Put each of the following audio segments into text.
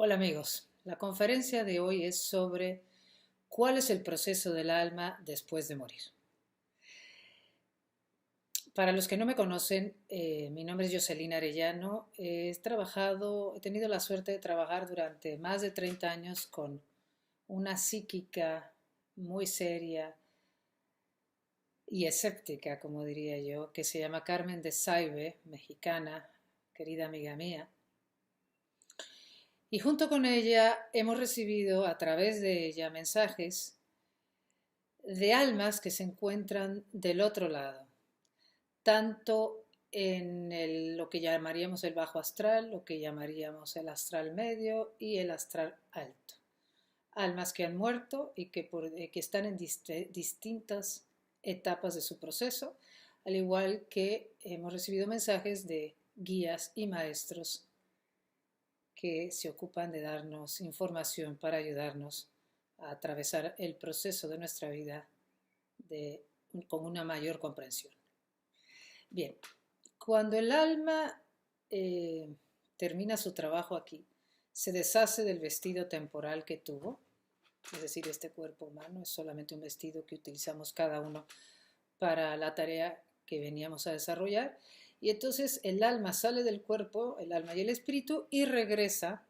Hola amigos, la conferencia de hoy es sobre cuál es el proceso del alma después de morir. Para los que no me conocen, mi nombre es Jocelyn Arellano. He tenido la suerte de trabajar durante más de 30 años con una psíquica muy seria y escéptica, como diría yo, que se llama Carmen de Saibe, mexicana, querida amiga mía. Y junto con ella hemos recibido a través de ella mensajes de almas que se encuentran del otro lado, tanto en lo que llamaríamos el bajo astral, lo que llamaríamos el astral medio y el astral alto. Almas que han muerto y que están en distintas etapas de su proceso, al igual que hemos recibido mensajes de guías y maestros que se ocupan de darnos información para ayudarnos a atravesar el proceso de nuestra vida con una mayor comprensión. Bien, cuando el alma termina su trabajo aquí, se deshace del vestido temporal que tuvo, es decir, este cuerpo humano es solamente un vestido que utilizamos cada uno para la tarea que veníamos a desarrollar, y entonces el alma sale del cuerpo, el alma y el espíritu, y regresa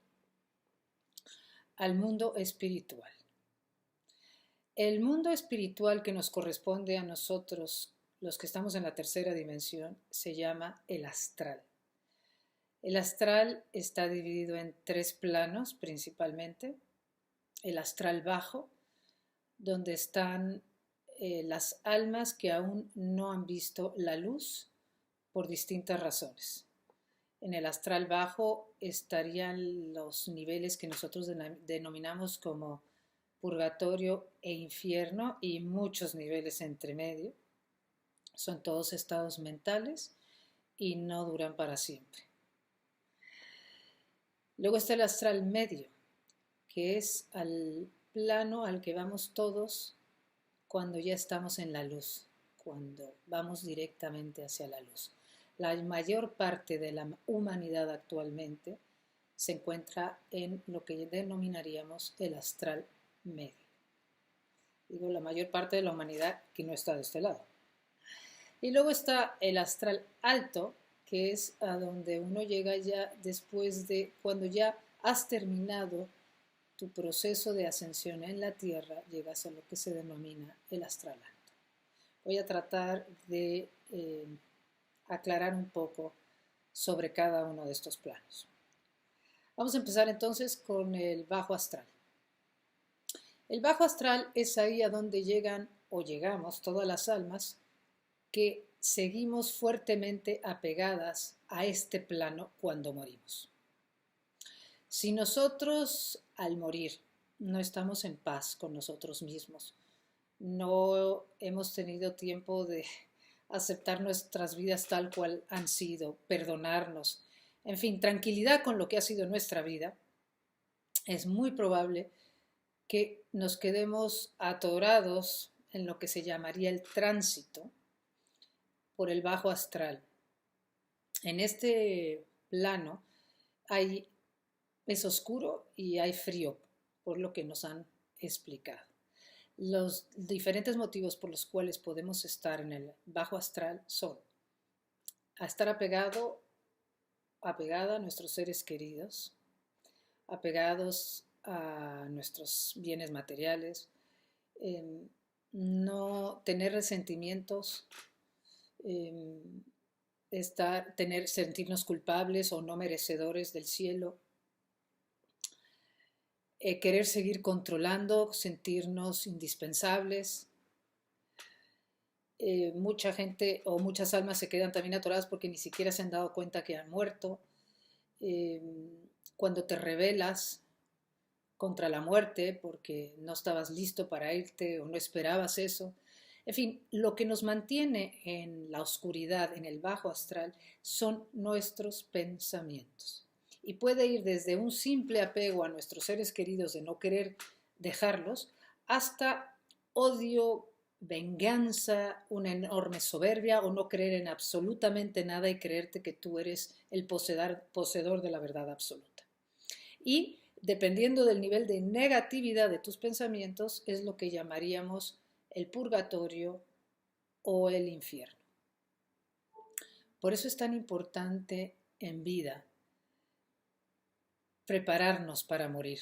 al mundo espiritual. El mundo espiritual que nos corresponde a nosotros, los que estamos en la tercera dimensión, se llama el astral. El astral está dividido en tres planos principalmente. El astral bajo, donde están las almas que aún no han visto la luz por distintas razones. En el astral bajo estarían los niveles que nosotros denominamos como purgatorio e infierno y muchos niveles entre medio. Son todos estados mentales y no duran para siempre. Luego está el astral medio, que es al plano al que vamos todos cuando ya estamos en la luz, cuando vamos directamente hacia la luz. La mayor parte de la humanidad actualmente se encuentra en lo que denominaríamos el astral medio. Digo, la mayor parte de la humanidad que no está de este lado. Y luego está el astral alto, que es a donde uno llega ya después de cuando ya has terminado tu proceso de ascensión en la Tierra, llegas a lo que se denomina el astral alto. Voy a tratar de aclarar un poco sobre cada uno de estos planos. Vamos a empezar entonces con el bajo astral. El bajo astral es ahí a donde llegan o llegamos todas las almas que seguimos fuertemente apegadas a este plano cuando morimos. Si nosotros al morir no estamos en paz con nosotros mismos, no hemos tenido tiempo de aceptar nuestras vidas tal cual han sido, perdonarnos, en fin, tranquilidad con lo que ha sido nuestra vida, es muy probable que nos quedemos atorados en lo que se llamaría el tránsito por el bajo astral. En este plano es oscuro y hay frío, por lo que nos han explicado. Los diferentes motivos por los cuales podemos estar en el bajo astral son a estar apegada a nuestros seres queridos, apegados a nuestros bienes materiales, no tener resentimientos, sentirnos culpables o no merecedores del cielo, querer seguir controlando, sentirnos indispensables. Mucha gente o muchas almas se quedan también atoradas porque ni siquiera se han dado cuenta que han muerto. Cuando te rebelas contra la muerte porque no estabas listo para irte o no esperabas eso. En fin, lo que nos mantiene en la oscuridad, en el bajo astral, son nuestros pensamientos. Y puede ir desde un simple apego a nuestros seres queridos de no querer dejarlos, hasta odio, venganza, una enorme soberbia o no creer en absolutamente nada y creerte que tú eres el poseedor de la verdad absoluta. Y dependiendo del nivel de negatividad de tus pensamientos, es lo que llamaríamos el purgatorio o el infierno. Por eso es tan importante en vida prepararnos para morir.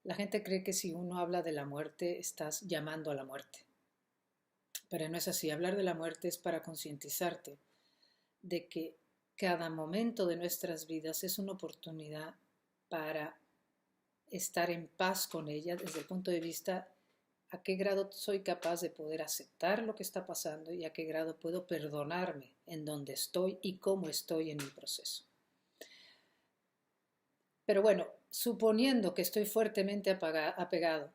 La gente cree que si uno habla de la muerte, estás llamando a la muerte. Pero no es así. Hablar de la muerte es para concientizarte de que cada momento de nuestras vidas es una oportunidad para estar en paz con ella desde el punto de vista a qué grado soy capaz de poder aceptar lo que está pasando y a qué grado puedo perdonarme en donde estoy y cómo estoy en mi proceso. Pero bueno, suponiendo que estoy fuertemente apegado,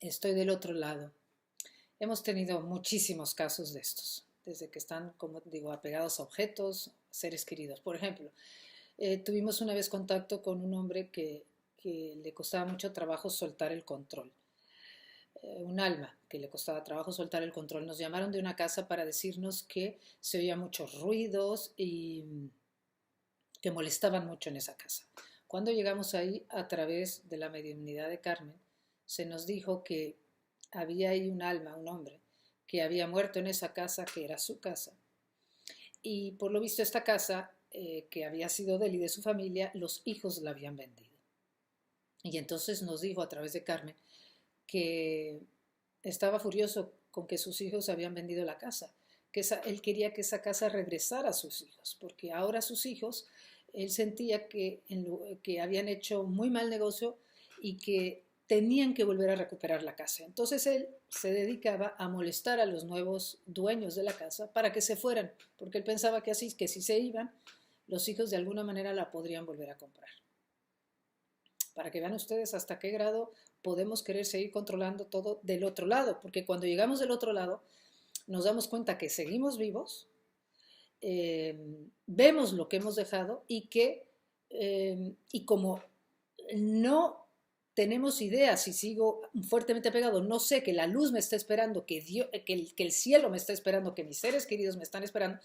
estoy del otro lado. Hemos tenido muchísimos casos de estos, desde que están, como digo, apegados a objetos, seres queridos. Por ejemplo, tuvimos una vez contacto con un hombre que le costaba mucho trabajo soltar el control. Un alma que le costaba trabajo soltar el control. Nos llamaron de una casa para decirnos que se oían muchos ruidos y que molestaban mucho en esa casa. Cuando llegamos ahí, a través de la mediunidad de Carmen, se nos dijo que había ahí un alma, un hombre, que había muerto en esa casa, que era su casa. Y por lo visto esta casa, que había sido de él y de su familia, los hijos la habían vendido. Y entonces nos dijo a través de Carmen que estaba furioso con que sus hijos habían vendido la casa, que él quería que esa casa regresara a sus hijos, porque ahora sus hijos, él sentía que habían hecho muy mal negocio y que tenían que volver a recuperar la casa. Entonces él se dedicaba a molestar a los nuevos dueños de la casa para que se fueran, porque él pensaba que así, que si se iban, los hijos de alguna manera la podrían volver a comprar. Para que vean ustedes hasta qué grado podemos querer seguir controlando todo del otro lado, porque cuando llegamos del otro lado nos damos cuenta que seguimos vivos, vemos lo que hemos dejado y como no tenemos idea si sigo fuertemente apegado, no sé que la luz me está esperando, que el cielo me está esperando, que mis seres queridos me están esperando,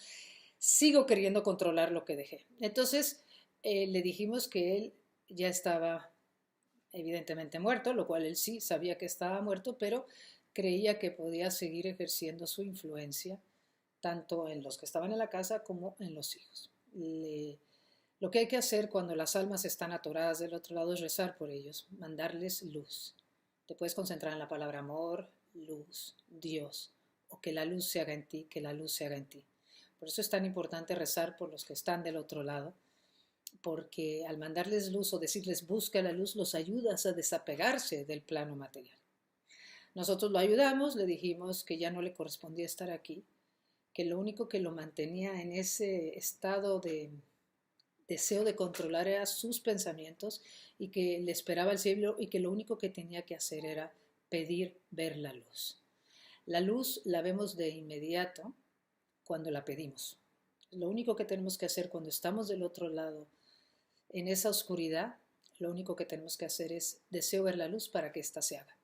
sigo queriendo controlar lo que dejé. Entonces le dijimos que él ya estaba evidentemente muerto, lo cual él sí sabía que estaba muerto, pero creía que podía seguir ejerciendo su influencia tanto en los que estaban en la casa como en los hijos. Lo que hay que hacer cuando las almas están atoradas del otro lado es rezar por ellos, mandarles luz. Te puedes concentrar en la palabra amor, luz, Dios, o que la luz se haga en ti, que la luz se haga en ti. Por eso es tan importante rezar por los que están del otro lado, porque al mandarles luz o decirles busca la luz, los ayudas a desapegarse del plano material. Nosotros lo ayudamos, le dijimos que ya no le correspondía estar aquí, que lo único que lo mantenía en ese estado de deseo de controlar era sus pensamientos y que le esperaba el cielo y que lo único que tenía que hacer era pedir ver la luz. La luz la vemos de inmediato cuando la pedimos. Lo único que tenemos que hacer cuando estamos del otro lado, en esa oscuridad, lo único que tenemos que hacer es deseo ver la luz para que ésta se haga.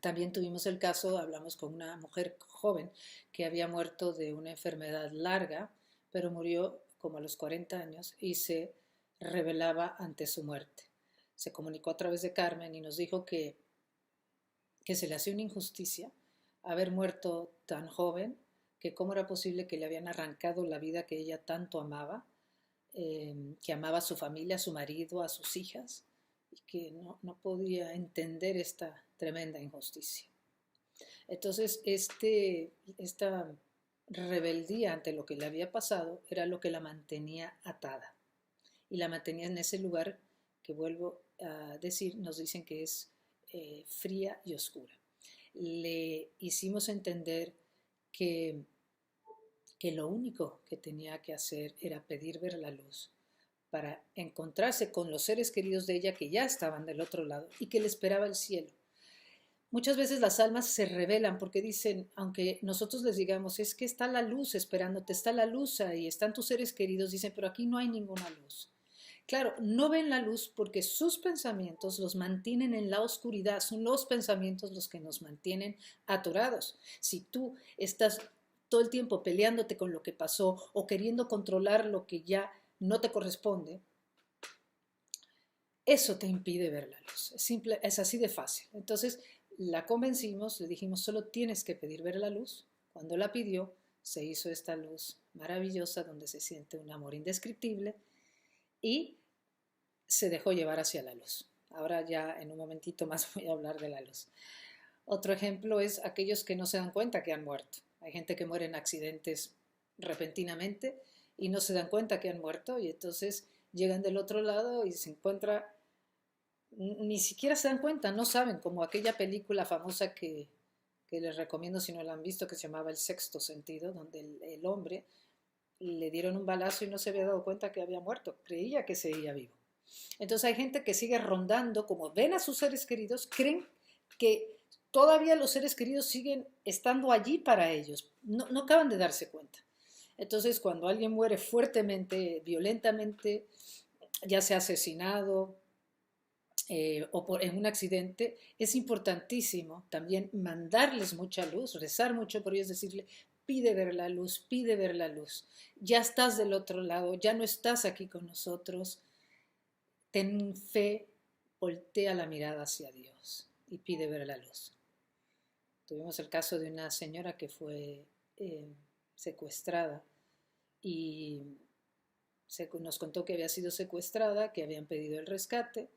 También tuvimos el caso, hablamos con una mujer joven que había muerto de una enfermedad larga, pero murió como a los 40 años y se revelaba ante su muerte. Se comunicó a través de Carmen y nos dijo que se le hacía una injusticia haber muerto tan joven, que cómo era posible que le habían arrancado la vida que ella tanto amaba, que amaba a su familia, a su marido, a sus hijas, y que no podía entender esta tremenda injusticia. Entonces, esta rebeldía ante lo que le había pasado era lo que la mantenía atada y la mantenía en ese lugar que, vuelvo a decir, nos dicen que es fría y oscura. Le hicimos entender que lo único que tenía que hacer era pedir ver la luz para encontrarse con los seres queridos de ella que ya estaban del otro lado y que le esperaba el cielo. Muchas veces las almas se rebelan porque dicen, aunque nosotros les digamos, es que está la luz esperándote, está la luz ahí, están tus seres queridos, dicen, pero aquí no hay ninguna luz. Claro, no ven la luz porque sus pensamientos los mantienen en la oscuridad, son los pensamientos los que nos mantienen atorados. Si tú estás todo el tiempo peleándote con lo que pasó o queriendo controlar lo que ya no te corresponde, eso te impide ver la luz. Es simple, es así de fácil. Entonces la convencimos, le dijimos, solo tienes que pedir ver la luz. Cuando la pidió, se hizo esta luz maravillosa donde se siente un amor indescriptible y se dejó llevar hacia la luz. Ahora ya en un momentito más voy a hablar de la luz. Otro ejemplo es aquellos que no se dan cuenta que han muerto. Hay gente que muere en accidentes repentinamente y no se dan cuenta que han muerto y entonces llegan del otro lado y se encuentra, ni siquiera se dan cuenta, no saben, como aquella película famosa que les recomiendo si no la han visto, que se llamaba El Sexto Sentido, donde el hombre le dieron un balazo y no se había dado cuenta que había muerto, creía que seguía vivo. Entonces hay gente que sigue rondando, como ven a sus seres queridos, creen que todavía los seres queridos siguen estando allí para ellos, no acaban de darse cuenta. Entonces cuando alguien muere fuertemente, violentamente, ya sea asesinado, en un accidente, es importantísimo también mandarles mucha luz, rezar mucho por ellos, decirle, pide ver la luz, pide ver la luz. Ya estás del otro lado, ya no estás aquí con nosotros. Ten fe, voltea la mirada hacia Dios y pide ver la luz. Tuvimos el caso de una señora que fue secuestrada y nos contó que había sido secuestrada, que habían pedido el rescate,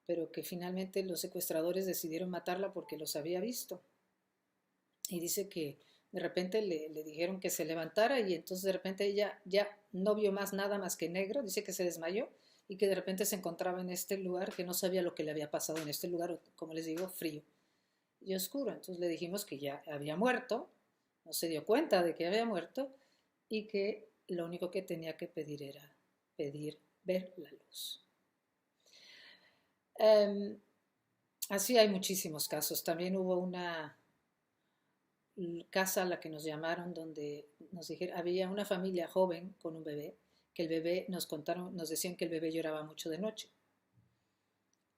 pero que finalmente los secuestradores decidieron matarla porque los había visto. Y dice que de repente le dijeron que se levantara y entonces de repente ella ya no vio más nada más que negro, dice que se desmayó y que de repente se encontraba en este lugar, que no sabía lo que le había pasado en este lugar, como les digo, frío y oscuro. Entonces le dijimos que ya había muerto, no se dio cuenta de que había muerto y que lo único que tenía que pedir era pedir ver la luz. Así hay muchísimos casos. También hubo una casa a la que nos llamaron donde nos dijeron, había una familia joven con un bebé, que el bebé nos decían que el bebé lloraba mucho de noche.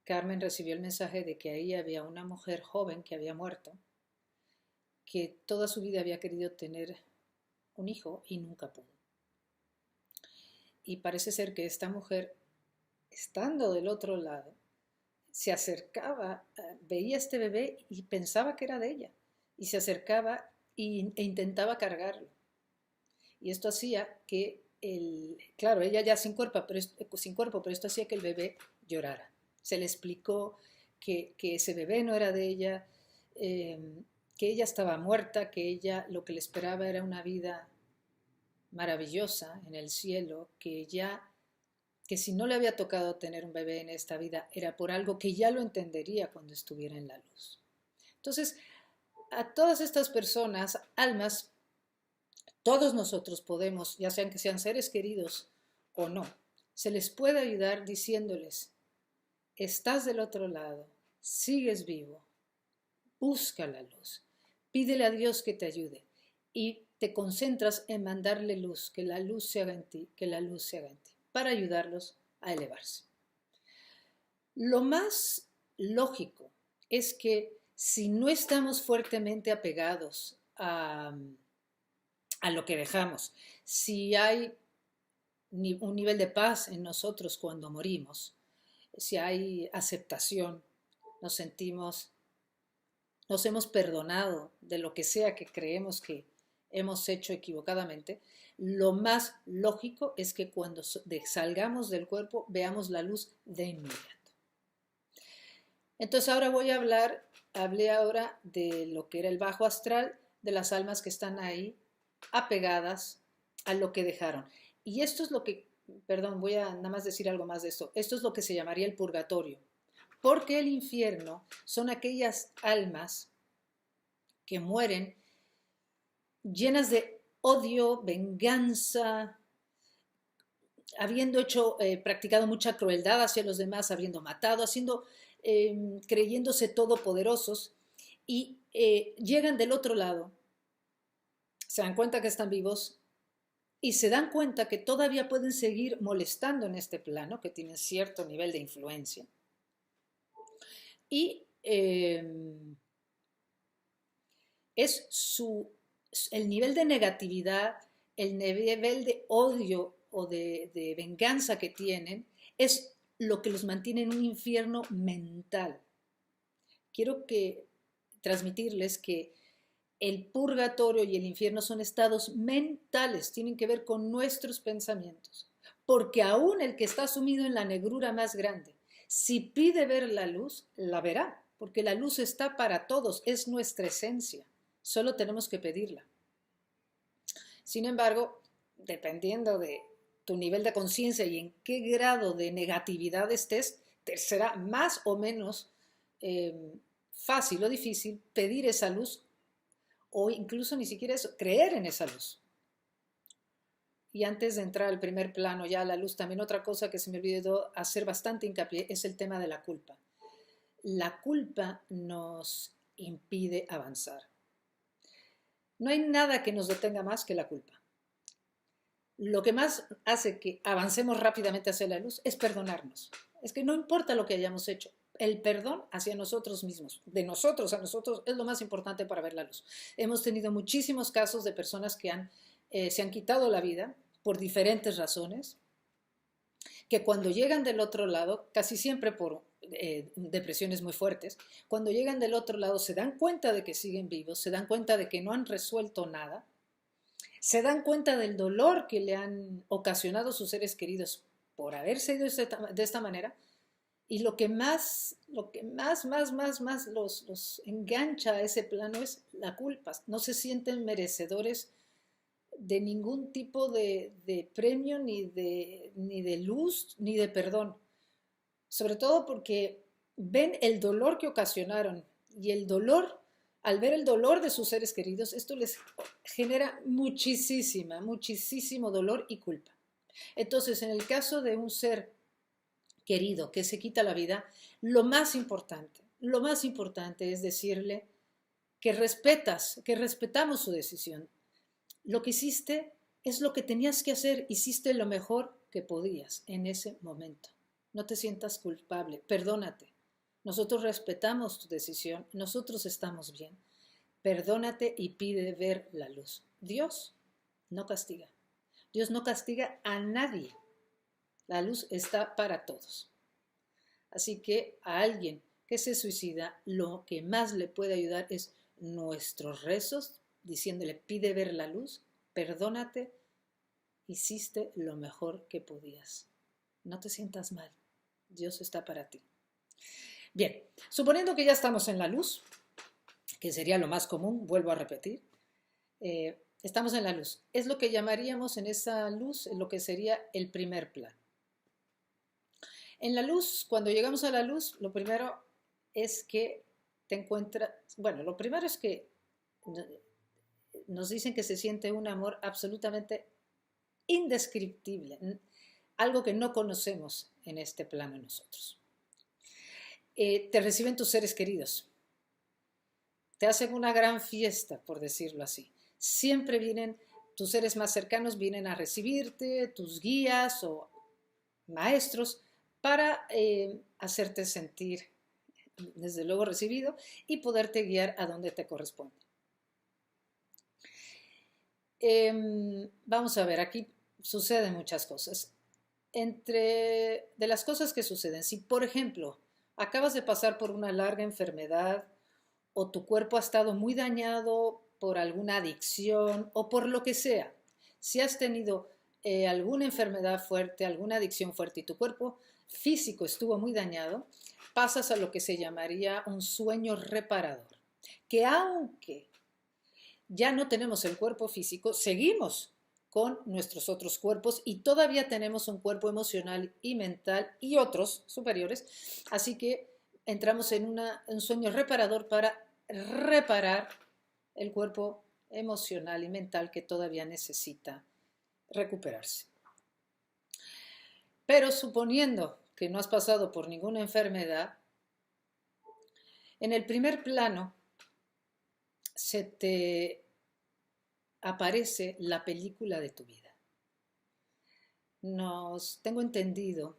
Carmen recibió el mensaje de que ahí había una mujer joven que había muerto, que toda su vida había querido tener un hijo y nunca pudo. Y parece ser que esta mujer, estando del otro lado, se acercaba, veía a este bebé y pensaba que era de ella, y se acercaba e intentaba cargarlo. Y esto hacía que, claro, ella ya sin cuerpo, pero esto hacía que el bebé llorara. Se le explicó que ese bebé no era de ella, que ella estaba muerta, que ella lo que le esperaba era una vida maravillosa en el cielo, que si no le había tocado tener un bebé en esta vida era por algo que ya lo entendería cuando estuviera en la luz. Entonces, a todas estas personas, almas, todos nosotros podemos, ya sean que sean seres queridos o no, se les puede ayudar diciéndoles, estás del otro lado, sigues vivo, busca la luz, pídele a Dios que te ayude y te concentras en mandarle luz, que la luz se haga en ti, que la luz se haga en ti, para ayudarlos a elevarse. Lo más lógico es que si no estamos fuertemente apegados a lo que dejamos, si hay un nivel de paz en nosotros cuando morimos, si hay aceptación, nos hemos perdonado de lo que sea que creemos que hemos hecho equivocadamente, lo más lógico es que cuando salgamos del cuerpo veamos la luz de inmediato. Entonces ahora hablé ahora de lo que era el bajo astral, de las almas que están ahí apegadas a lo que dejaron. Y esto es lo que, perdón, voy a nada más decir algo más de esto, esto es lo que se llamaría el purgatorio, porque el infierno son aquellas almas que mueren llenas de odio, venganza, habiendo practicado mucha crueldad hacia los demás, habiendo matado, creyéndose todopoderosos, y llegan del otro lado, se dan cuenta que están vivos y se dan cuenta que todavía pueden seguir molestando en este plano, que tienen cierto nivel de influencia. Y el nivel de negatividad, el nivel de odio o de venganza que tienen, es lo que los mantiene en un infierno mental. Quiero transmitirles que el purgatorio y el infierno son estados mentales, tienen que ver con nuestros pensamientos. Porque aún el que está sumido en la negrura más grande, si pide ver la luz, la verá, porque la luz está para todos, es nuestra esencia, solo tenemos que pedirla. Sin embargo, dependiendo de tu nivel de conciencia y en qué grado de negatividad estés, te será más o menos fácil o difícil pedir esa luz o incluso ni siquiera eso, creer en esa luz. Y antes de entrar al primer plano, ya a la luz, también otra cosa que se me olvidó hacer bastante hincapié es el tema de la culpa. La culpa nos impide avanzar. No hay nada que nos detenga más que la culpa. Lo que más hace que avancemos rápidamente hacia la luz es perdonarnos. Es que no importa lo que hayamos hecho, el perdón hacia nosotros mismos, de nosotros a nosotros, es lo más importante para ver la luz. Hemos tenido muchísimos casos de personas que se han quitado la vida por diferentes razones, que cuando llegan del otro lado, casi siempre por depresiones muy fuertes, cuando llegan del otro lado se dan cuenta de que siguen vivos, se dan cuenta de que no han resuelto nada, se dan cuenta del dolor que le han ocasionado sus seres queridos por haberse ido de esta manera, y lo que más los engancha a ese plano es la culpa. No se sienten merecedores de ningún tipo de premio, ni de luz, ni de perdón. Sobre todo porque ven el dolor que ocasionaron y el dolor, al ver el dolor de sus seres queridos, esto les genera muchísimo dolor y culpa. Entonces, en el caso de un ser querido que se quita la vida, lo más importante es decirle que respetamos su decisión. Lo que hiciste es lo que tenías que hacer, hiciste lo mejor que podías en ese momento. No te sientas culpable, perdónate. Nosotros respetamos tu decisión, nosotros estamos bien. Perdónate y pide ver la luz. Dios no castiga. Dios no castiga a nadie. La luz está para todos. Así que a alguien que se suicida, lo que más le puede ayudar es nuestros rezos, diciéndole, pide ver la luz, perdónate, hiciste lo mejor que podías. No te sientas mal, Dios está para ti. Bien, suponiendo que ya estamos en la luz, que sería lo más común, vuelvo a repetir, estamos en la luz. Es lo que llamaríamos en esa luz lo que sería el primer plano. En la luz, cuando llegamos a la luz, lo primero es que te encuentras, bueno, lo primero es que nos dicen que se siente un amor absolutamente indescriptible, algo que no conocemos en este plano nosotros. Te reciben tus seres queridos, te hacen una gran fiesta, por decirlo así. Siempre vienen, tus seres más cercanos vienen a recibirte, tus guías o maestros, para hacerte sentir, desde luego, recibido y poderte guiar a donde te corresponde. Vamos a ver, aquí suceden muchas cosas. De las cosas que suceden, si por ejemplo acabas de pasar por una larga enfermedad o tu cuerpo ha estado muy dañado por alguna adicción o por lo que sea, si has tenido alguna enfermedad fuerte, alguna adicción fuerte y tu cuerpo físico estuvo muy dañado, pasas a lo que se llamaría un sueño reparador, que aunque ya no tenemos el cuerpo físico, seguimos con nuestros otros cuerpos y todavía tenemos un cuerpo emocional y mental y otros superiores, así que entramos en un sueño reparador para reparar el cuerpo emocional y mental que todavía necesita recuperarse. Pero suponiendo que no has pasado por ninguna enfermedad, en el primer plano se te aparece la película de tu vida. Tengo entendido,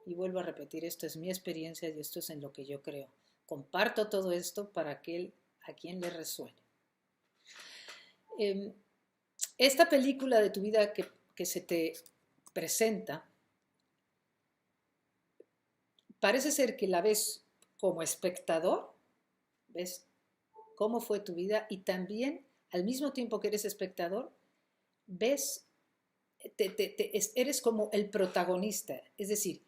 y vuelvo a repetir, esto es mi experiencia y esto es en lo que yo creo. Comparto todo esto para aquel a quien le resuene. Esta película de tu vida que se te presenta parece ser que la ves como espectador, ves cómo fue tu vida y también al mismo tiempo que eres espectador, ves, eres como el protagonista, es decir,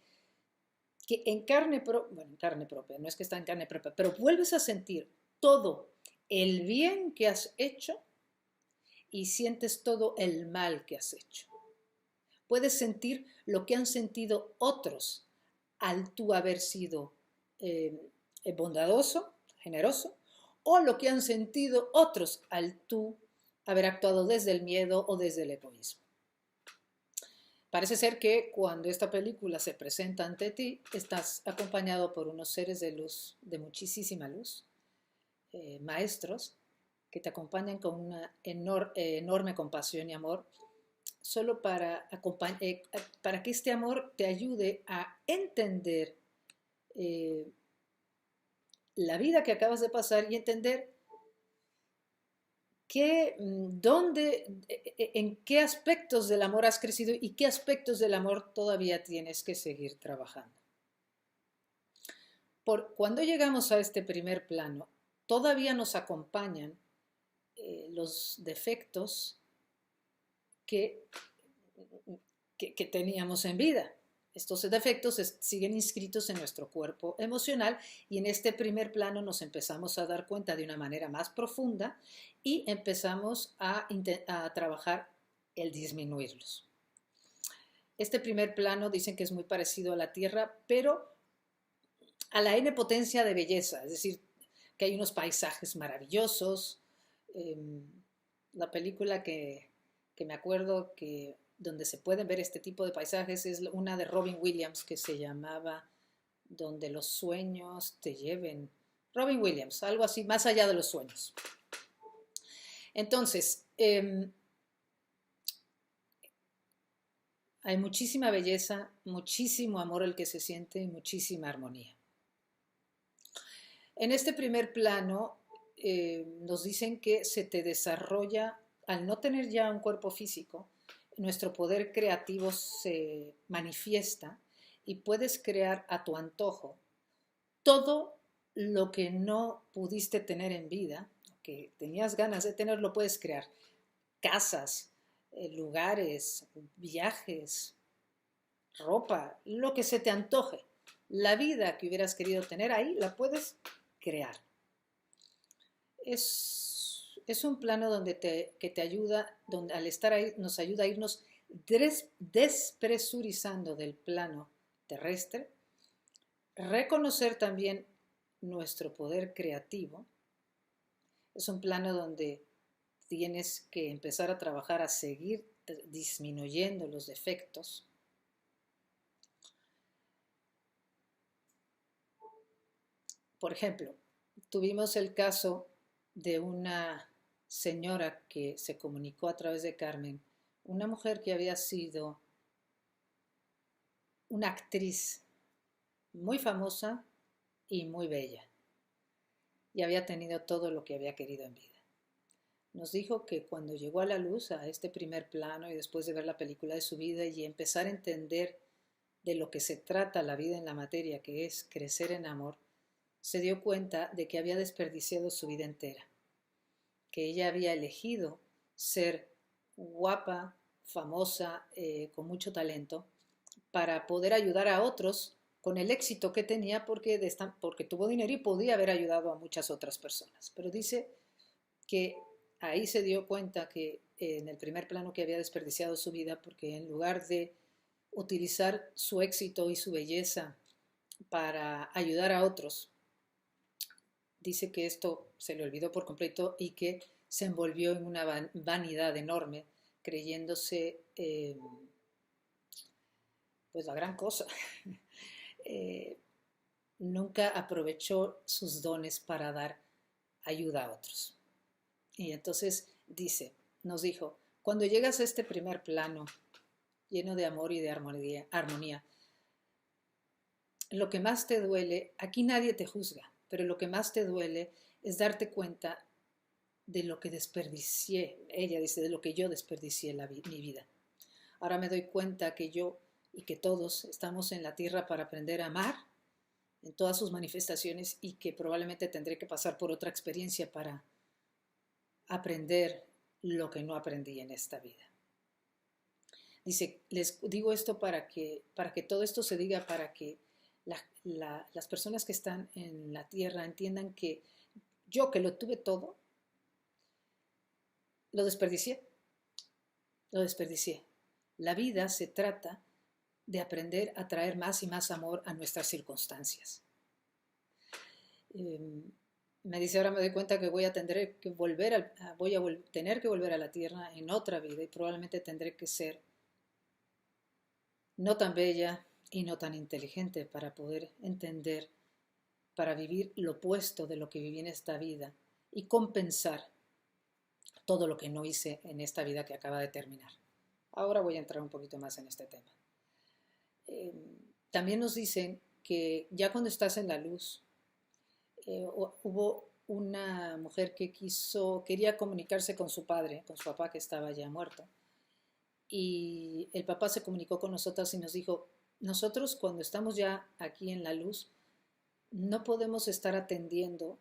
que en carne propia, no es que está en carne propia, pero vuelves a sentir todo el bien que has hecho y sientes todo el mal que has hecho. Puedes sentir lo que han sentido otros al tú haber sido bondadoso, generoso, o lo que han sentido otros al tú haber actuado desde el miedo o desde el egoísmo. Parece ser que cuando esta película se presenta ante ti, estás acompañado por unos seres de luz, de muchísima luz, maestros, que te acompañan con una enorme compasión y amor, solo para que este amor te ayude a entender la vida que acabas de pasar y entender en qué aspectos del amor has crecido y qué aspectos del amor todavía tienes que seguir trabajando. Cuando llegamos a este primer plano, todavía nos acompañan los defectos que teníamos en vida. Estos defectos siguen inscritos en nuestro cuerpo emocional y en este primer plano nos empezamos a dar cuenta de una manera más profunda y empezamos a trabajar el disminuirlos. Este primer plano dicen que es muy parecido a la Tierra, pero a la N potencia de belleza, es decir, que hay unos paisajes maravillosos. La película que me acuerdo que donde se pueden ver este tipo de paisajes es una de Robin Williams que se llamaba Donde los sueños te lleven. Robin Williams, algo así, más allá de los sueños. Entonces, hay muchísima belleza, muchísimo amor el que se siente y muchísima armonía. En este primer plano nos dicen que se te desarrolla, al no tener ya un cuerpo físico, nuestro poder creativo se manifiesta y puedes crear a tu antojo todo lo que no pudiste tener en vida, que tenías ganas de tener, lo puedes crear. Casas, lugares, viajes, ropa, lo que se te antoje. La vida que hubieras querido tener ahí, la puedes crear. Es un plano que te ayuda, donde al estar ahí nos ayuda a irnos despresurizando del plano terrestre, reconocer también nuestro poder creativo. Es un plano donde tienes que empezar a trabajar, a seguir disminuyendo los defectos. Por ejemplo, tuvimos el caso de una señora que se comunicó a través de Carmen, una mujer que había sido una actriz muy famosa y muy bella, y había tenido todo lo que había querido en vida. Nos dijo que cuando llegó a la luz, a este primer plano, y después de ver la película de su vida y empezar a entender de lo que se trata la vida en la materia, que es crecer en amor, se dio cuenta de que había desperdiciado su vida entera, que ella había elegido ser guapa, famosa, con mucho talento, para poder ayudar a otros con el éxito que tenía porque tuvo dinero y podía haber ayudado a muchas otras personas. Pero dice que ahí se dio cuenta que en el primer plano que había desperdiciado su vida porque en lugar de utilizar su éxito y su belleza para ayudar a otros, dice que esto se le olvidó por completo y que se envolvió en una vanidad enorme, creyéndose pues la gran cosa. Nunca aprovechó sus dones para dar ayuda a otros. Y entonces nos dijo, cuando llegas a este primer plano lleno de amor y de armonía, lo que más te duele, aquí nadie te juzga, pero lo que más te duele es darte cuenta de lo que desperdicié. Ella dice, de lo que yo desperdicié mi vida. Ahora me doy cuenta que yo y que todos estamos en la tierra para aprender a amar en todas sus manifestaciones y que probablemente tendré que pasar por otra experiencia para aprender lo que no aprendí en esta vida. Dice, les digo esto para que todo esto se diga, para que las personas que están en la tierra entiendan que yo, que lo tuve todo, lo desperdicié. Lo desperdicié. La vida se trata de aprender a traer más y más amor a nuestras circunstancias. Me dice, ahora me doy cuenta que voy a tener que volver a la tierra en otra vida y probablemente tendré que ser no tan bella y no tan inteligente para poder entender, para vivir lo opuesto de lo que viví en esta vida y compensar todo lo que no hice en esta vida que acaba de terminar. Ahora voy a entrar un poquito más en este tema. También nos dicen que ya cuando estás en la luz, hubo una mujer que quería comunicarse con su padre, con su papá que estaba ya muerto, y el papá se comunicó con nosotras y nos dijo, nosotros cuando estamos ya aquí en la luz, no podemos estar atendiendo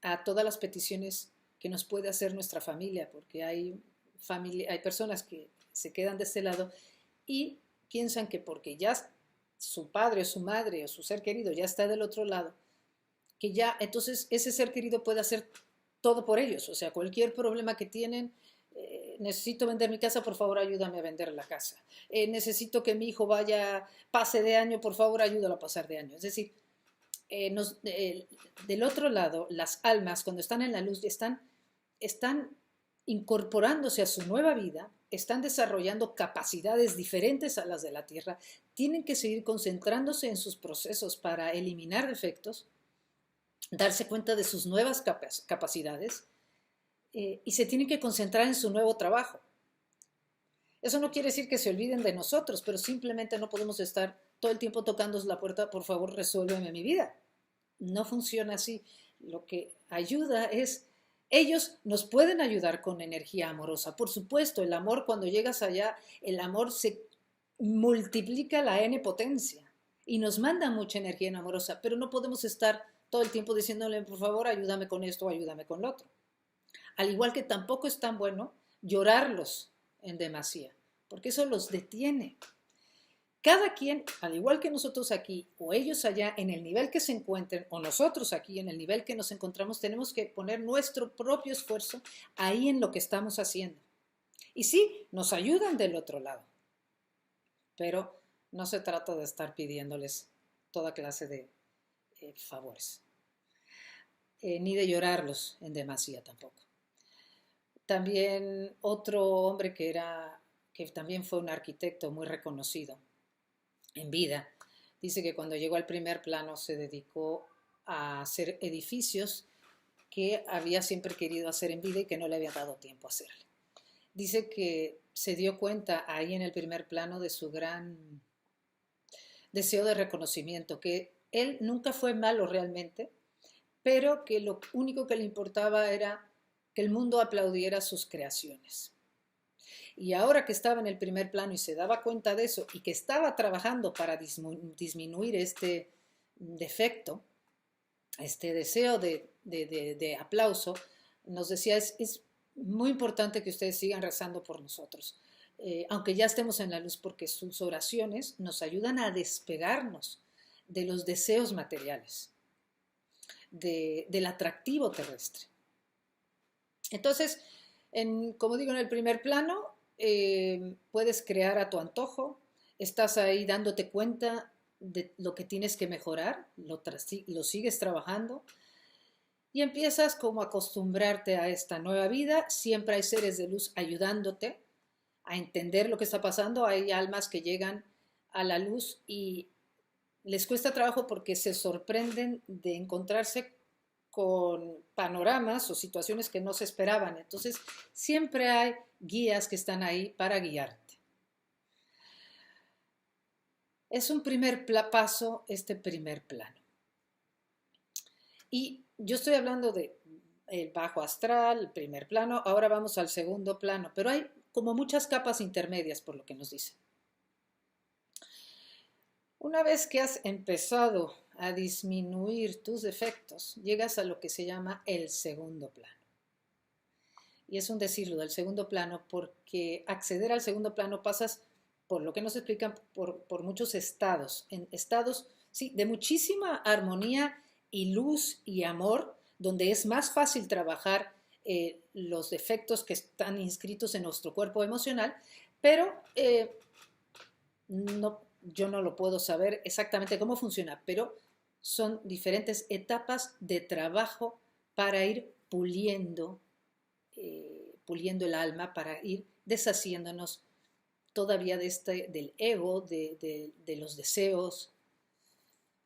a todas las peticiones que nos puede hacer nuestra familia, porque hay personas que se quedan de este lado y piensan que porque ya su padre o su madre o su ser querido ya está del otro lado, que ya entonces ese ser querido puede hacer todo por ellos, o sea, cualquier problema que tienen, necesito vender mi casa, por favor ayúdame a vender la casa, necesito que mi hijo pase de año, por favor ayúdalo a pasar de año. Es decir, del otro lado, las almas cuando están en la luz están incorporándose a su nueva vida, están desarrollando capacidades diferentes a las de la tierra, tienen que seguir concentrándose en sus procesos para eliminar defectos, darse cuenta de sus nuevas capacidades y se tienen que concentrar en su nuevo trabajo. Eso no quiere decir que se olviden de nosotros, pero simplemente no podemos estar todo el tiempo tocándonos la puerta, por favor, resuélveme mi vida. No funciona así. Lo que ayuda es, ellos nos pueden ayudar con energía amorosa. Por supuesto, el amor, cuando llegas allá, el amor se multiplica a la N potencia y nos manda mucha energía amorosa, pero no podemos estar todo el tiempo diciéndole, por favor, ayúdame con esto, ayúdame con lo otro. Al igual que tampoco es tan bueno llorarlos en demasía, porque eso los detiene. Cada quien, al igual que nosotros aquí o ellos allá, en el nivel que se encuentren, o nosotros aquí en el nivel que nos encontramos, tenemos que poner nuestro propio esfuerzo ahí en lo que estamos haciendo. Y sí, nos ayudan del otro lado, pero no se trata de estar pidiéndoles toda clase de favores, ni de llorarlos en demasía tampoco. También otro hombre que también fue un arquitecto muy reconocido en vida, dice que cuando llegó al primer plano se dedicó a hacer edificios que había siempre querido hacer en vida y que no le había dado tiempo a hacerle. Dice que se dio cuenta ahí en el primer plano de su gran deseo de reconocimiento, que él nunca fue malo realmente, pero que lo único que le importaba era que el mundo aplaudiera sus creaciones. Y ahora que estaba en el primer plano y se daba cuenta de eso y que estaba trabajando para disminuir este defecto, este deseo de aplauso, nos decía, es muy importante que ustedes sigan rezando por nosotros, aunque ya estemos en la luz, porque sus oraciones nos ayudan a despegarnos de los deseos materiales, del atractivo terrestre. Entonces, como digo, en el primer plano, puedes crear a tu antojo, estás ahí dándote cuenta de lo que tienes que mejorar, lo sigues trabajando y empiezas como a acostumbrarte a esta nueva vida. Siempre hay seres de luz ayudándote a entender lo que está pasando. Hay almas que llegan a la luz y les cuesta trabajo porque se sorprenden de encontrarse con panoramas o situaciones que no se esperaban. Entonces, siempre hay guías que están ahí para guiarte. Es un primer paso, este primer plano. Y yo estoy hablando de el bajo astral, el primer plano, ahora vamos al segundo plano, pero hay como muchas capas intermedias por lo que nos dice. Una vez que has empezado a disminuir tus defectos, llegas a lo que se llama el segundo plano. Y es un decirlo del segundo plano porque acceder al segundo plano pasas, por lo que nos explican, por muchos estados, en estados sí, de muchísima armonía y luz y amor, donde es más fácil trabajar los defectos que están inscritos en nuestro cuerpo emocional, pero yo no lo puedo saber exactamente cómo funciona, pero son diferentes etapas de trabajo para ir puliendo el alma, para ir deshaciéndonos todavía del ego, de los deseos,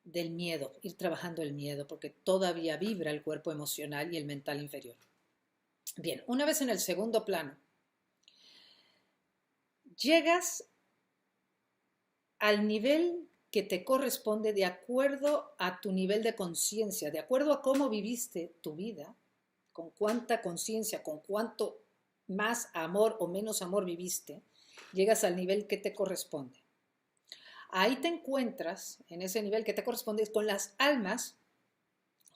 del miedo, ir trabajando el miedo, porque todavía vibra el cuerpo emocional y el mental inferior. Bien, una vez en el segundo plano, llegas al nivel que te corresponde de acuerdo a tu nivel de conciencia, de acuerdo a cómo viviste tu vida, con cuánta conciencia, con cuánto más amor o menos amor viviste, llegas al nivel que te corresponde. Ahí te encuentras, en ese nivel que te corresponde, con las almas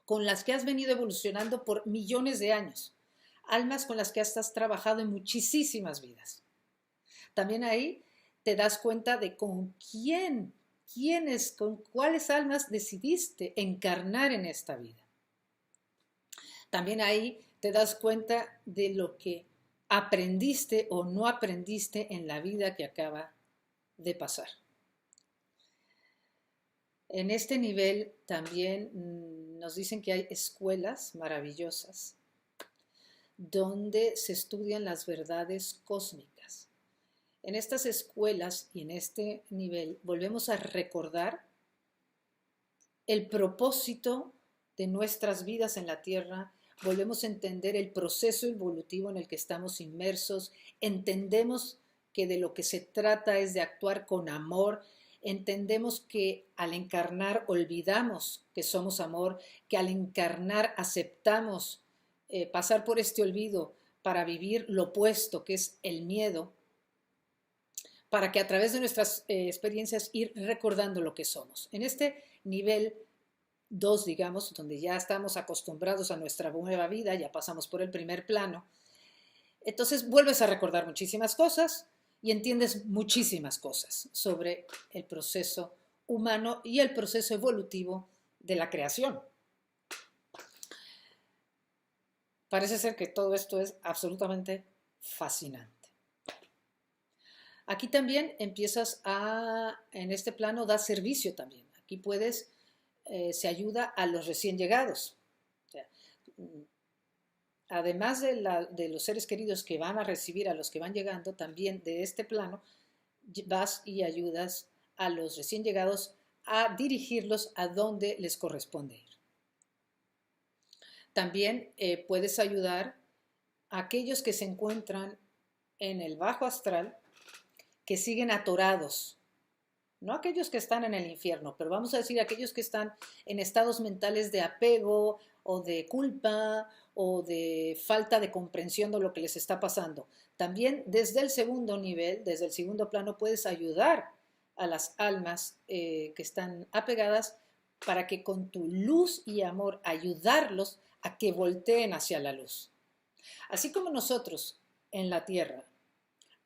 con las que has venido evolucionando por millones de años, almas con las que has trabajado en muchísimas vidas. También ahí te das cuenta de con con cuáles almas decidiste encarnar en esta vida. También ahí te das cuenta de lo que aprendiste o no aprendiste en la vida que acaba de pasar. En este nivel también nos dicen que hay escuelas maravillosas donde se estudian las verdades cósmicas. En estas escuelas y en este nivel volvemos a recordar el propósito de nuestras vidas en la Tierra, volvemos a entender el proceso evolutivo en el que estamos inmersos, entendemos que de lo que se trata es de actuar con amor, entendemos que al encarnar olvidamos que somos amor, que al encarnar aceptamos pasar por este olvido para vivir lo opuesto, que es el miedo, para que a través de nuestras experiencias ir recordando lo que somos. En este nivel 2, digamos, donde ya estamos acostumbrados a nuestra nueva vida, ya pasamos por el primer plano, entonces vuelves a recordar muchísimas cosas y entiendes muchísimas cosas sobre el proceso humano y el proceso evolutivo de la creación. Parece ser que todo esto es absolutamente fascinante. Aquí también empiezas en este plano, da servicio también. Aquí se ayuda a los recién llegados. O sea, además de los seres queridos que van a recibir a los que van llegando, también de este plano vas y ayudas a los recién llegados a dirigirlos a donde les corresponde ir. También puedes ayudar a aquellos que se encuentran en el bajo astral, que siguen atorados, no aquellos que están en el infierno, pero vamos a decir aquellos que están en estados mentales de apego o de culpa o de falta de comprensión de lo que les está pasando. También desde el segundo nivel, desde el segundo plano, puedes ayudar a las almas que están apegadas para que con tu luz y amor ayudarlos a que volteen hacia la luz. Así como nosotros en la tierra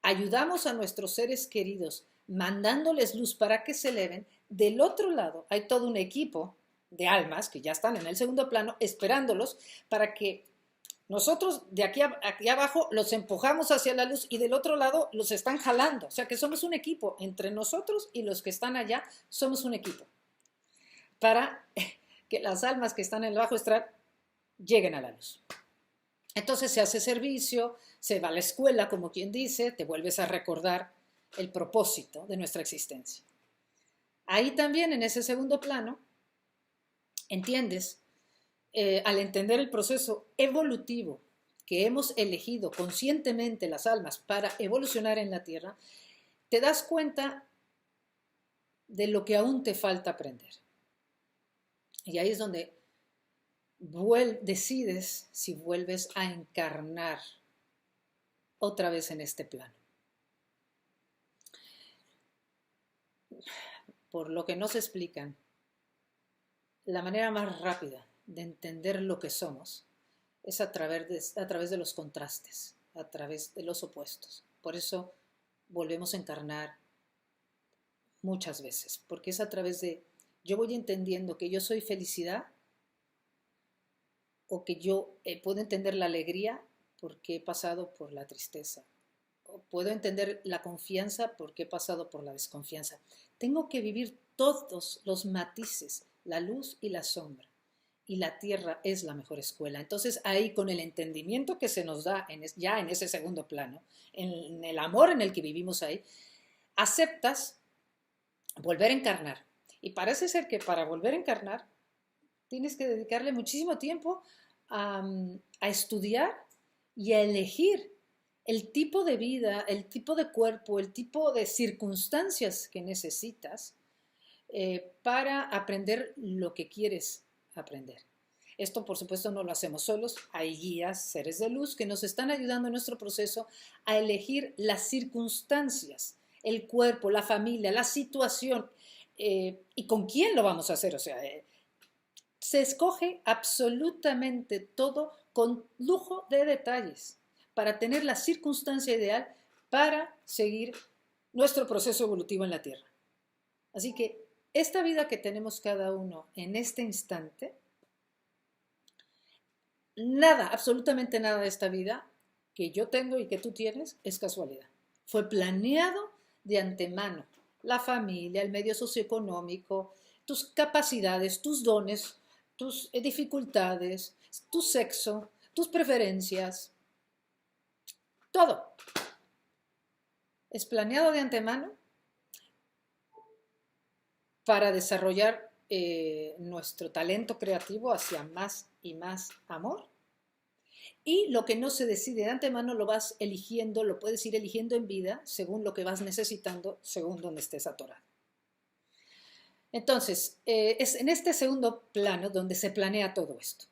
ayudamos a nuestros seres queridos mandándoles luz para que se eleven, del otro lado hay todo un equipo de almas que ya están en el segundo plano esperándolos para que nosotros de aquí abajo los empujamos hacia la luz y del otro lado los están jalando. O sea que somos un equipo, entre nosotros y los que están allá somos un equipo para que las almas que están en el bajo astral lleguen a la luz. Entonces se hace servicio, se va a la escuela, como quien dice, te vuelves a recordar el propósito de nuestra existencia. Ahí también, en ese segundo plano, entiendes, al entender el proceso evolutivo que hemos elegido conscientemente las almas para evolucionar en la Tierra, te das cuenta de lo que aún te falta aprender. Y ahí es donde decides si vuelves a encarnar otra vez en este plano. Por lo que nos explican, la manera más rápida de entender lo que somos es a través de los contrastes, a través de los opuestos. Por eso volvemos a encarnar muchas veces, porque es a través de, yo voy entendiendo que yo soy felicidad o que yo puedo entender la alegría porque he pasado por la tristeza. O puedo entender la confianza porque he pasado por la desconfianza. Tengo que vivir todos los matices, la luz y la sombra. Y la tierra es la mejor escuela. Entonces ahí con el entendimiento que se nos da ya en ese segundo plano, en el amor en el que vivimos ahí, aceptas volver a encarnar. Y parece ser que para volver a encarnar tienes que dedicarle muchísimo tiempo a estudiar y a elegir el tipo de vida, el tipo de cuerpo, el tipo de circunstancias que necesitas para aprender lo que quieres aprender. Esto, por supuesto, no lo hacemos solos. Hay guías, seres de luz, que nos están ayudando en nuestro proceso a elegir las circunstancias, el cuerpo, la familia, la situación y con quién lo vamos a hacer. O sea, se escoge absolutamente todo con lujo de detalles para tener la circunstancia ideal para seguir nuestro proceso evolutivo en la Tierra. Así que esta vida que tenemos cada uno en este instante, nada, absolutamente nada de esta vida que yo tengo y que tú tienes es casualidad. Fue planeado de antemano. La familia, el medio socioeconómico, tus capacidades, tus dones, tus dificultades, tu sexo, tus preferencias, todo es planeado de antemano para desarrollar nuestro talento creativo hacia más y más amor. Y lo que no se decide de antemano lo vas eligiendo, lo puedes ir eligiendo en vida según lo que vas necesitando, según donde estés atorado. Entonces, es en este segundo plano donde se planea todo esto.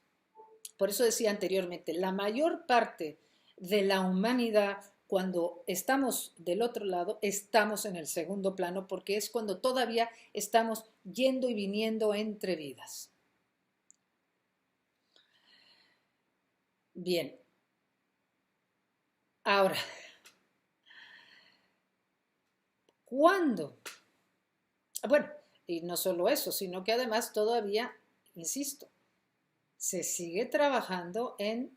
Por eso decía anteriormente, la mayor parte de la humanidad, cuando estamos del otro lado, estamos en el segundo plano, porque es cuando todavía estamos yendo y viniendo entre vidas. Bien. Ahora, ¿cuándo? Bueno, y no solo eso, sino que además todavía, insisto, se sigue trabajando en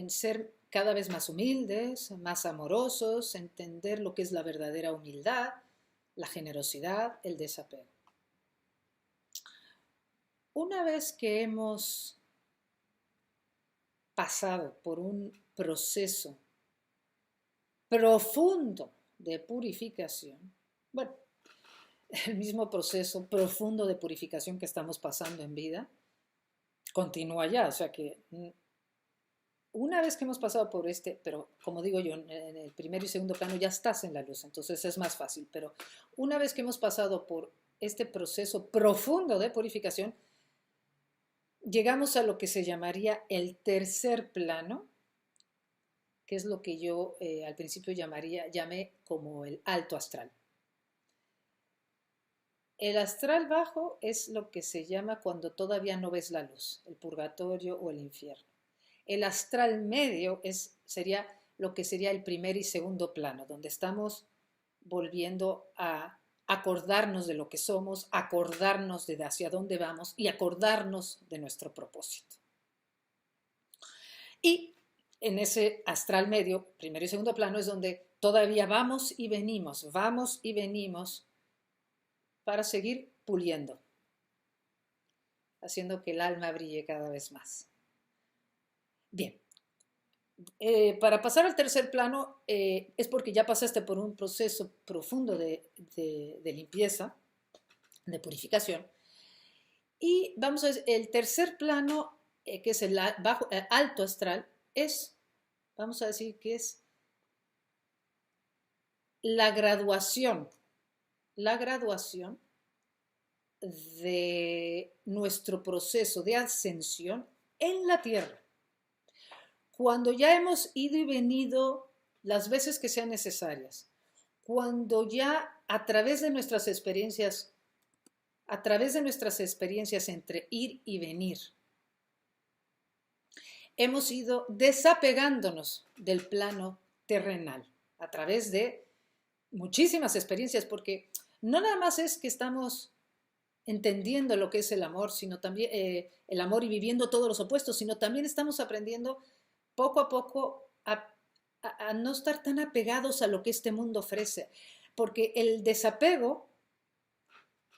ser cada vez más humildes, más amorosos, entender lo que es la verdadera humildad, la generosidad, el desapego. Una vez que hemos pasado por un proceso profundo de purificación, bueno, el mismo proceso profundo de purificación que estamos pasando en vida, continúa ya, o sea que una vez que hemos pasado por pero como digo yo, en el primero y segundo plano ya estás en la luz, entonces es más fácil, pero una vez que hemos pasado por este proceso profundo de purificación, llegamos a lo que se llamaría el tercer plano, que es lo que yo al principio llamé como el alto astral. El astral bajo es lo que se llama cuando todavía no ves la luz, el purgatorio o el infierno. El astral medio sería lo que sería el primer y segundo plano, donde estamos volviendo a acordarnos de lo que somos, acordarnos de hacia dónde vamos y acordarnos de nuestro propósito. Y en ese astral medio, primero y segundo plano, es donde todavía vamos y venimos para seguir puliendo, haciendo que el alma brille cada vez más. Bien, para pasar al tercer plano es porque ya pasaste por un proceso profundo de limpieza, de purificación, y vamos a ver, el tercer plano, que es el alto astral, vamos a decir que es la graduación de nuestro proceso de ascensión en la Tierra. Cuando ya hemos ido y venido las veces que sean necesarias, cuando ya a través de nuestras experiencias a través de nuestras experiencias entre ir y venir, hemos ido desapegándonos del plano terrenal a través de muchísimas experiencias, porque no nada más es que estamos entendiendo lo que es el amor, sino también el amor y viviendo todos los opuestos, sino también estamos aprendiendo poco a poco a no estar tan apegados a lo que este mundo ofrece, porque el desapego,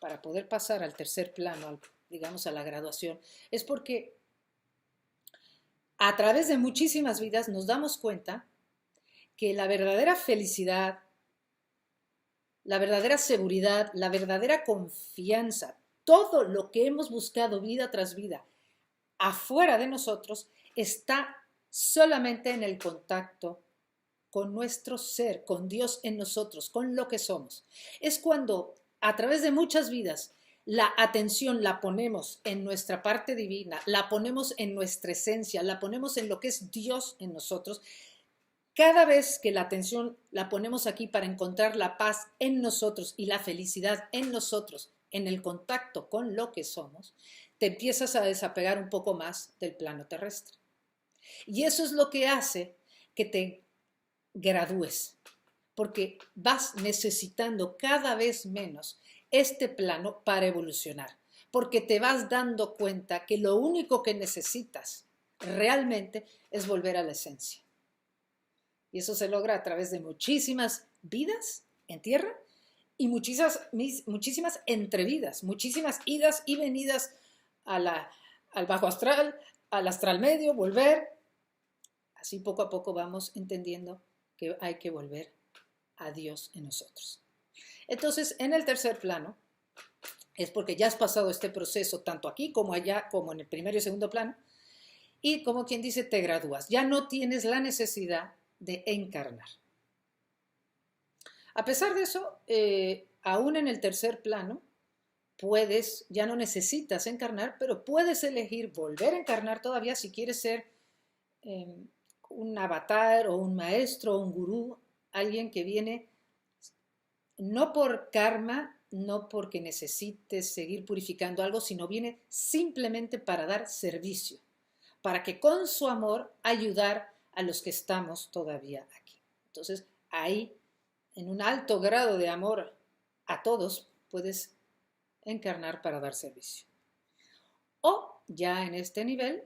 para poder pasar al tercer plano, digamos a la graduación, es porque a través de muchísimas vidas nos damos cuenta que la verdadera felicidad, la verdadera seguridad, la verdadera confianza, todo lo que hemos buscado vida tras vida afuera de nosotros está solamente en el contacto con nuestro ser, con Dios en nosotros, con lo que somos. Es cuando a través de muchas vidas la atención la ponemos en nuestra parte divina, la ponemos en nuestra esencia, la ponemos en lo que es Dios en nosotros. Cada vez que la atención la ponemos aquí para encontrar la paz en nosotros y la felicidad en nosotros, en el contacto con lo que somos, te empiezas a desapegar un poco más del plano terrestre. Y eso es lo que hace que te gradúes, porque vas necesitando cada vez menos este plano para evolucionar, porque te vas dando cuenta que lo único que necesitas realmente es volver a la esencia. Y eso se logra a través de muchísimas vidas en tierra y muchísimas entrevidas, muchísimas idas y venidas al bajo astral, al astral medio, volver. Así poco a poco vamos entendiendo que hay que volver a Dios en nosotros. Entonces, en el tercer plano, es porque ya has pasado este proceso tanto aquí como allá, como en el primero y segundo plano, y como quien dice, te gradúas. Ya no tienes la necesidad de encarnar. A pesar de eso, aún en el tercer plano, ya no necesitas encarnar, pero puedes elegir volver a encarnar todavía si quieres ser un avatar o un maestro o un gurú, alguien que viene no por karma, no porque necesites seguir purificando algo, sino viene simplemente para dar servicio, para que con su amor ayudar a los que estamos todavía aquí. Entonces, ahí, en un alto grado de amor a todos, puedes encarnar para dar servicio. O ya en este nivel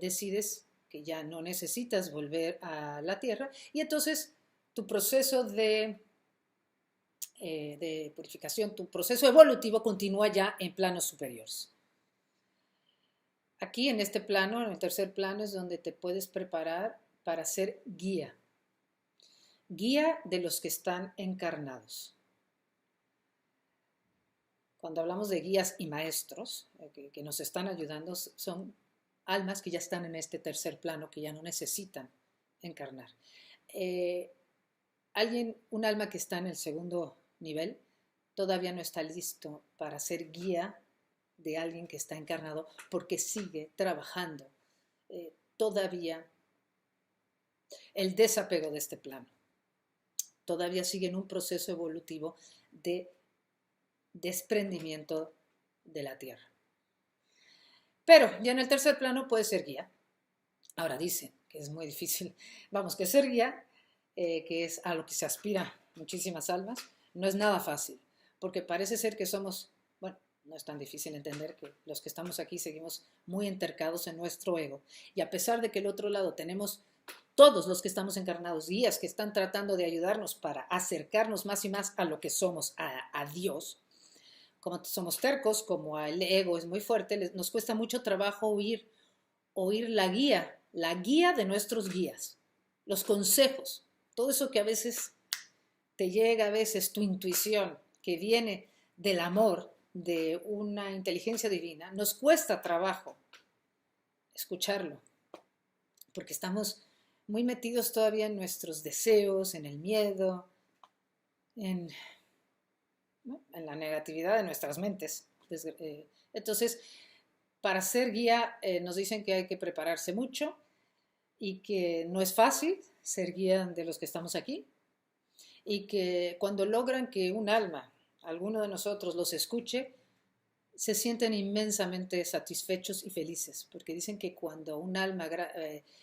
decides que ya no necesitas volver a la tierra y entonces tu proceso de purificación, tu proceso evolutivo continúa ya en planos superiores. Aquí en este plano, en el tercer plano, es donde te puedes preparar para ser guía. Guía de los que están encarnados. Cuando hablamos de guías y maestros que nos están ayudando, son almas que ya están en este tercer plano, que ya no necesitan encarnar. Un alma que está en el segundo nivel, todavía no está listo para ser guía de alguien que está encarnado porque sigue trabajando todavía el desapego de este plano. Todavía sigue en un proceso evolutivo de desprendimiento de la tierra. Pero ya en el tercer plano puede ser guía. Ahora dicen que es muy difícil, vamos, que ser guía, que es a lo que se aspira muchísimas almas, no es nada fácil, porque parece ser que somos, bueno, no es tan difícil entender que los que estamos aquí seguimos muy entercados en nuestro ego, y a pesar de que el otro lado tenemos todos los que estamos encarnados, guías que están tratando de ayudarnos para acercarnos más y más a lo que somos, a Dios, como somos tercos, como el ego es muy fuerte, nos cuesta mucho trabajo oír la guía de nuestros guías, los consejos, todo eso que a veces te llega, a veces tu intuición, que viene del amor, de una inteligencia divina, nos cuesta trabajo escucharlo, porque estamos muy metidos todavía en nuestros deseos, en el miedo, en la negatividad de nuestras mentes. Entonces, para ser guía nos dicen que hay que prepararse mucho y que no es fácil ser guía de los que estamos aquí y que cuando logran que un alma, alguno de nosotros los escuche, se sienten inmensamente satisfechos y felices, porque dicen que cuando un alma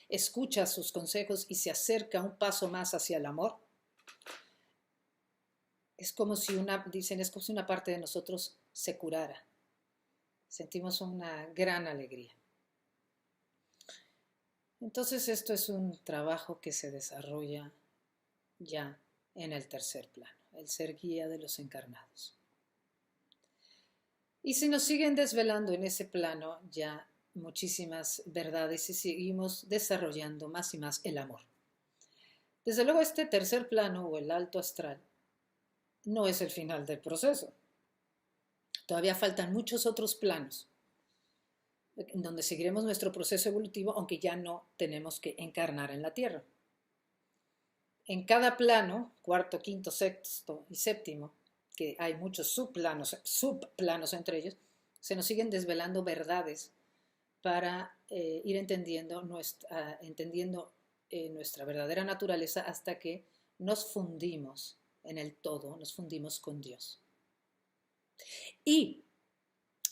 escucha sus consejos y se acerca un paso más hacia el amor, es como si dicen, es como si una parte de nosotros se curara. Sentimos una gran alegría. Entonces esto es un trabajo que se desarrolla ya en el tercer plano, el ser guía de los encarnados. Y si nos siguen desvelando en ese plano ya muchísimas verdades y seguimos desarrollando más y más el amor. Desde luego este tercer plano o el alto astral no es el final del proceso. Todavía faltan muchos otros planos en donde seguiremos nuestro proceso evolutivo, aunque ya no tenemos que encarnar en la Tierra. En cada plano, cuarto, quinto, sexto y séptimo, que hay muchos subplanos entre ellos, se nos siguen desvelando verdades para ir entendiendo nuestra verdadera naturaleza hasta que nos fundimos en el todo, nos fundimos con Dios. Y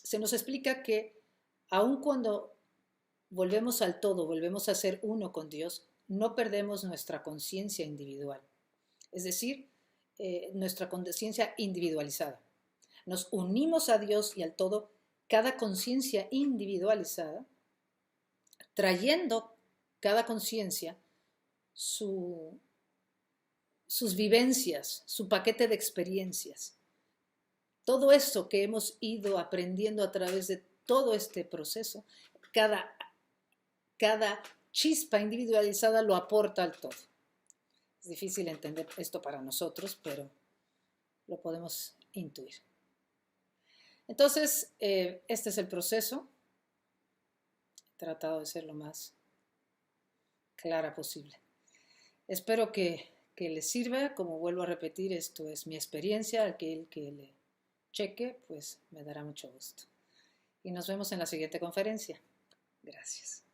se nos explica que aun cuando volvemos al todo, volvemos a ser uno con Dios, no perdemos nuestra conciencia individual, es decir, nuestra conciencia individualizada. Nos unimos a Dios y al todo, cada conciencia individualizada, trayendo cada conciencia sus vivencias, su paquete de experiencias. Todo eso que hemos ido aprendiendo a través de todo este proceso, cada chispa individualizada lo aporta al todo. Es difícil entender esto para nosotros, pero lo podemos intuir. Entonces, este es el proceso. He tratado de ser lo más clara posible. Espero que les sirva. Como vuelvo a repetir, esto es mi experiencia. Aquel que le cheque, pues me dará mucho gusto. Y nos vemos en la siguiente conferencia. Gracias.